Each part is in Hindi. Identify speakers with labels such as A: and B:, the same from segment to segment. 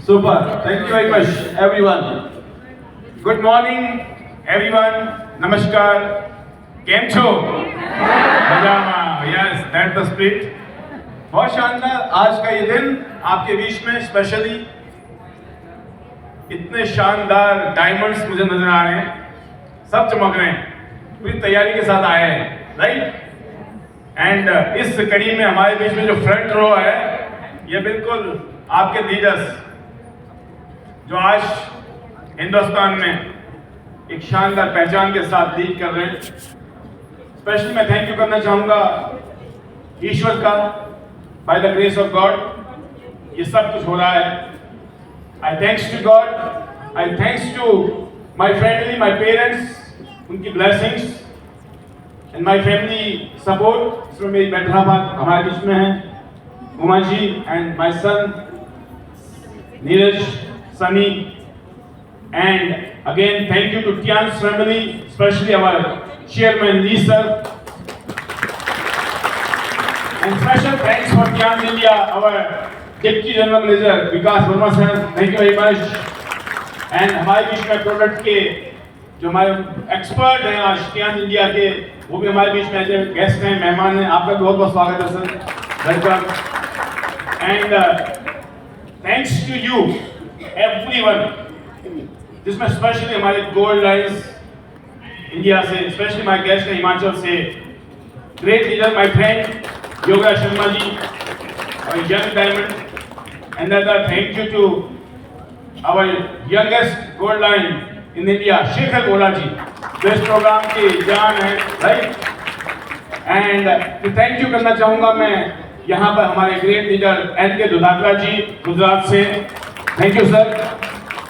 A: Super. Thank you very much, everyone. Good morning, everyone. Namaskar. केम छो? मजामा. Yes, that's the spirit. बहुत शानदार आज का ये दिन आपके बीच में स्पेशली इतने शानदार डायमंड्स मुझे नजर आ रहे हैं, सब चमक रहे हैं, पूरी तैयारी के साथ आए हैं, राइट? एंड इस कड़ी में हमारे बीच में जो फ्रंट रो है, ये बिल्कुल आपके लीडर्स जो आज हिंदुस्तान में एक शानदार पहचान के साथ लीड कर रहे हैं। स्पेशली मैं थैंक यू करना चाहूंगा ईश्वर का, by the grace of God ये सब कुछ हो रहा है। I thanks to God, I thanks to my family, my parents, उनकी blessings and my family support. इसमें मेरी हैदराबाद हमारे बीच में है, Uma ji and my son Neeraj, Sunny, and again thank you to Tian's family, especially our chairman Lee sir, and special thanks for Tian India, our deputy general manager Vikas Verma sir, thank you very much। and हमारे बीच में प्रोडक्ट के जो हमारे एक्सपर्ट हैं आज Tian इंडिया के, वो भी हमारे बीच में गेस्ट हैं, मेहमान हैं। आपका बहुत बहुत स्वागत है sir, welcome. And thanks to you everyone, जिसमें स्पेशली हमारे गोल्ड लाइन्स इंडिया से, स्पेशली माय गेस्ट है हिमाचल से, great leader my friend Yograj Sharma ji और young diamond. And other thank you to our youngest gold line in India Shekhar Gola ji, जो इस प्रोग्राम की जान है, राइट? एंड थैंक यू करना चाहूंगा मैं यहाँ पर हमारे great leader N K. Dudhatra ji Gujarat से, thank you sir.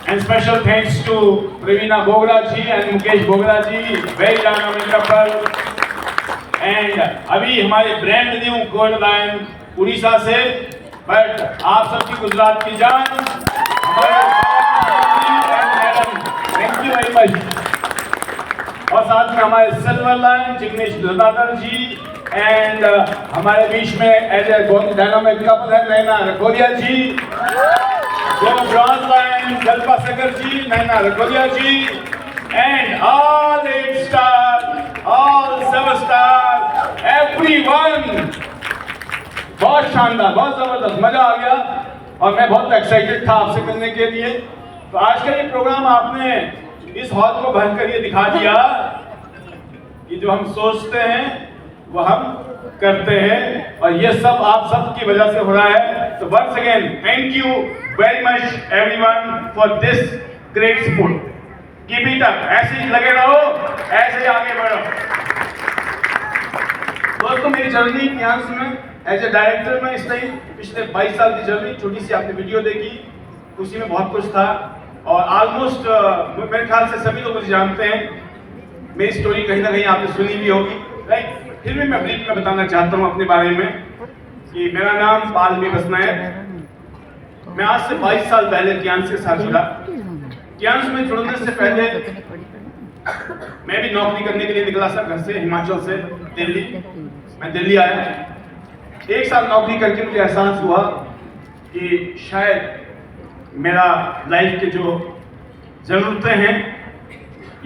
A: And special thanks to Praveena Bogra ji and Mukesh Bogra ji, very dynamic couple. And अभी हमारे brand new gold line Orissa से, बट आप सबकी गुजरात की जान थैंक यू वेरी मच। और साथ में हमारे silver line Jignesh Dudhatar ji, and हमारे बीच में एज ए बहुत डायनामिक कपल है Naina Rakholiya ji, bronze line Kalpa Shekhar ji, Naina Rakholiya ji, and all 8 star, all 7 star, everyone. बहुत शानदार, बहुत जबरदस्त, मजा आ गया और मैं बहुत एक्साइटेड था आपसे मिलने के लिए। तो आज का ये प्रोग्राम आपने इस हॉल को भरकर ये दिखा दिया कि जो हम सोचते हैं वो हम करते हैं, और ये सब आप सब की वजह से हो रहा है। तो once again thank you very much everyone for this great support. Keep it up, ऐसे ही लगे रहो, ऐसे ही आगे बढ़ो। दोस्तों मेरी जर्नी ध्यान में एज ए डायरेक्टर में इस टाइम पिछले 22 साल की जर्नी, छोटी सी आपने वीडियो देखी, उसी में बहुत कुछ था और ऑलमोस्ट मेरे ख्याल से सभी लोग मुझे जानते हैं। मेरी स्टोरी कहीं ना कहीं आपने सुनी भी होगी, राइट? फिर भी मैं ब्रीफ में बताना चाहता हूँ अपने बारे में कि मेरा नाम पालवी बसना है। मैं आज से 22 साल पहले कियांस के साथ जुड़ा। कियांस में जुड़ने से पहले मैं भी नौकरी करने के लिए निकला था घर से, हिमाचल से दिल्ली। मैं दिल्ली आया, 1 साल नौकरी करके मुझे एहसास हुआ कि शायद मेरा लाइफ के जो जरूरतें हैं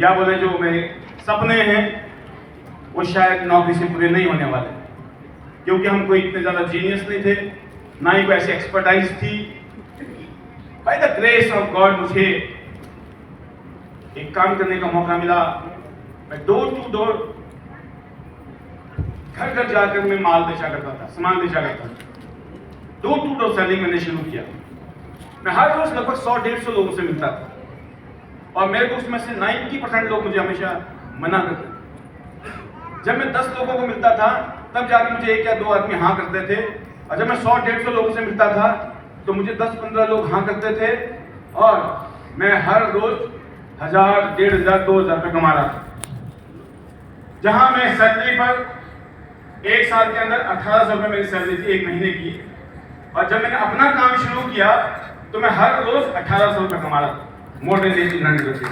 A: या बोले जो मेरे सपने हैं वो शायद नौकरी से पूरे नहीं होने वाले, क्योंकि हम कोई इतने ज़्यादा जीनियस नहीं थे, ना ही कोई ऐसी एक्सपर्टाइज थी। Bye the grace of God मुझे एक काम करने का मौका मिला। मैं डोर टू डोर, घर घर जाकर मैं माल बेचा करता था, सामान बेचा करता था। डोर टू डोर सेलिंग मैंने शुरू किया। मैं हर रोज लगभग 100-150 लोगों से मिलता था, और मेरे को उसमें से 90% लोग मुझे हमेशा मना करते। जब मैं 10 लोगों को मिलता था तब जाके मुझे 1 या 2 आदमी हाँ करते थे, और जब मैं 100-150 लोगों से मिलता था तो मुझे 10-15 लोग हाँ करते थे, और मैं हर रोज 1000, 1500, 2000 रुपये कमा रहा था। जहां मैं सैलरी पर 1 साल के अंदर 1800 रुपये मेरी सैलरी थी 1 महीने की, और जब मैंने अपना काम शुरू किया तो मैं हर रोज 1800 रुपये कमा रहा था, मोर देन 1800 रुपीज।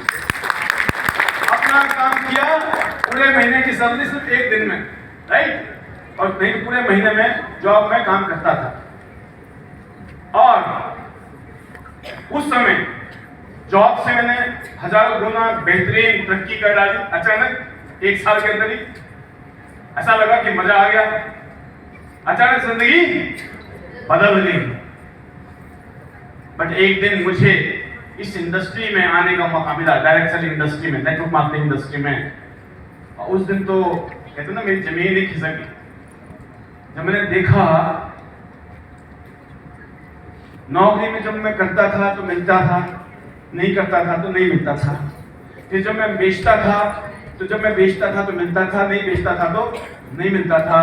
A: अपना काम किया, पूरे महीने की सैलरी सिर्फ 1 दिन में, राइट? और नहीं पूरे महीने में जॉब में काम करता था। और उस समय जॉब से मैंने हजारों गुना बेहतरीन तरक्की कर डाली। अचानक 1 साल के अंदर ही ऐसा लगा कि मजा आ गया, अचानक जिंदगी बदल गई। बट एक दिन मुझे इस इंडस्ट्री में आने का मौका मिला, डायरेक्ट सेलिंग इंडस्ट्री में, नेटवर्क मार्केटिंग इंडस्ट्री में। और उस दिन तो कहते ना मेरी जमीन ही खिसक गई जब मैंने देखा नौकरी में जब मैं करता था तो मिलता था, नहीं करता था तो नहीं मिलता था। फिर जब मैं बेचता था तो मिलता था, नहीं बेचता था तो नहीं मिलता था।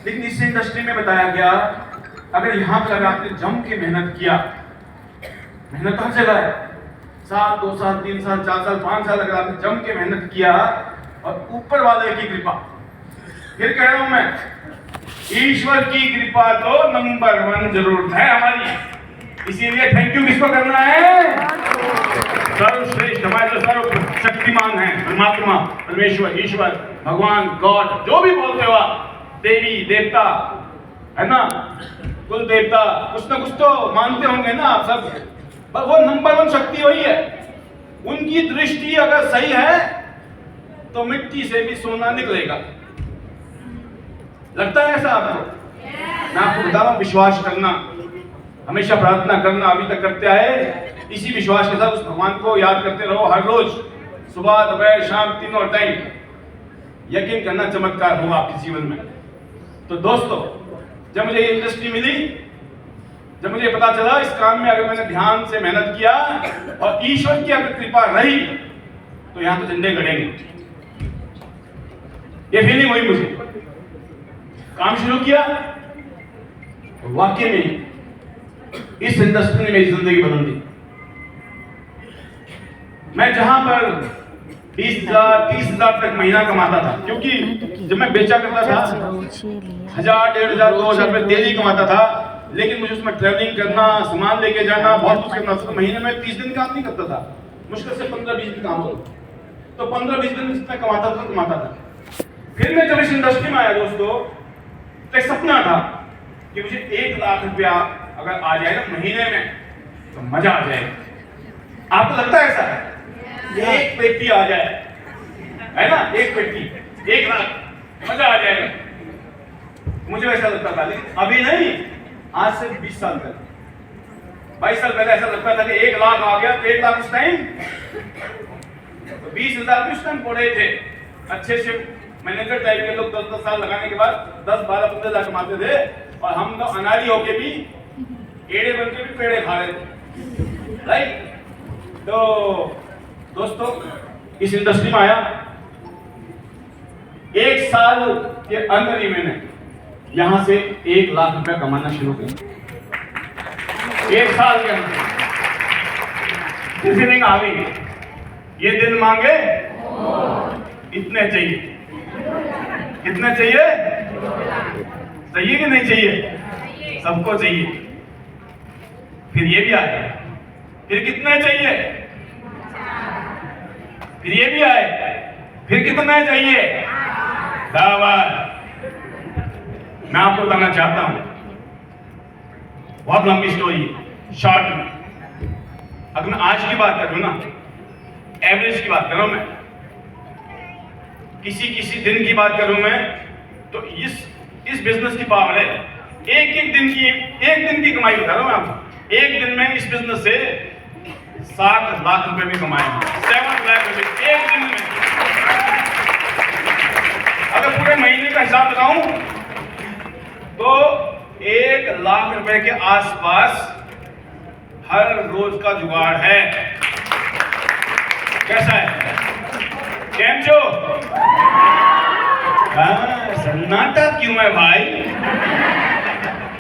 A: लेकिन इस इंडस्ट्री में बताया गया अगर यहाँ पर अगर आपने जम के मेहनत किया, मेहनत हर जगह है, 1 साल 2 साल 3 साल 4 साल 5 साल अगर आपने जम के मेहनत किया और ऊपर वाले की कृपा, फिर कह रहा हूं मैं, ईश्वर की कृपा तो नंबर 1 जरूरत है हमारी। इसीलिए थैंक यू किसको करना है? सर्वश्रेष्ठ, हमारे जो सर्व शक्तिमान है, परमात्मा, परमेश्वर, ईश्वर, भगवान, गॉड, जो भी बोलते हो आप, देवी देवता है ना, कुल देवता, कुछ ना कुछ तो मानते होंगे ना आप सब। पर वो नंबर 1 शक्ति वही है। उनकी दृष्टि अगर सही है तो मिट्टी से भी सोना निकलेगा। लगता है ऐसा आपको? मैं आपको बता रहा हूं, विश्वास करना, हमेशा प्रार्थना करना, अभी तक करते आए, इसी विश्वास के साथ उस भगवान को याद करते रहो हर रोज, सुबह दोपहर शाम तीनों टाइम। यकीन करना चमत्कार होगा आपके जीवन में। तो दोस्तों, जब मुझे ये इंडस्ट्री मिली, जब मुझे पता चला इस काम में अगर मैंने ध्यान से मेहनत किया और ईश्वर की अगर कृपा रही तो यहां तो झंडे गड़ेंगे, ये फीलिंग हुई मुझे। काम शुरू किया, वाकई में इस इंडस्ट्री ने मेरी जिंदगी बदल दी। मैं जहां पर 20,000 30,000 तक महीना कमाता था, क्योंकि जब मैं बेचा करता था 1,000 1,500 2,000 रुपए डेली कमाता था, लेकिन मुझे उसमें ट्रैवलिंग करना, सामान लेके जाना, बहुत कुछ करना था। महीने में 30 दिन काम नहीं करता था, मुश्किल से 15-20 दिन काम होता। तो 15-20 दिन जितना कमाता था। फिर मैं जब इस इंडस्ट्री में आया दोस्तों, तो एक सपना था कि मुझे 1 लाख रुपया अगर आ जाए ना महीने में तो मजा आ जाएगा। आपको लगता है ऐसा? एक पेटी आ जाए, है ना, एक पेटी 1 लाख, मजा आ जाएगा। मुझे वैसा लगता था, लेकिन अभी नहीं, आज से 20 साल पहले, 22 साल पहले ऐसा लगता था कि 1 लाख आ गया तो 1 लाख उस टाइम, तो 20,000 भी उस टाइम पड़े थे। अच्छे से मैनेजर टाइप के लोग 10-10 साल लगाने के बाद 10-12-15 लाख कमाते थे, और हम लोग अनाड़ी होके भी, एड़े बन के भी पेड़े खा रहे थे, राइट? तो दोस्तों, इस इंडस्ट्री में आया, 1 साल के अंदर ही मैंने यहां से 1 लाख रुपया कमाना शुरू किया। 1 साल के अंदर किसी दिन आ गई, ये दिन मांगे इतने चाहिए, कितने चाहिए? चाहिए कि नहीं चाहिए? सबको चाहिए। फिर ये भी आए, फिर कितने चाहिए? फिर ये भी आए, फिर कितने चाहिए? दावा। मैं आपको बताना चाहता हूं, बहुत लंबी स्टोरी है, शॉर्ट में। अगर मैं आज की बात करूं ना, एवरेज की बात करूं मैं, किसी दिन की बात करूं मैं, तो इस बिजनेस की पावर है। एक दिन की कमाई बता रहा हूं मैं आपको। एक दिन में इस बिजनेस से 7 लाख रुपए भी कमाए, 7 लाख रुपए एक दिन में। अगर पूरे महीने का हिसाब लगाऊं तो 1 लाख रुपए के आसपास हर रोज का जुगाड़ है। कैसा है? केम छो? सन्नाटा क्यों है भाई?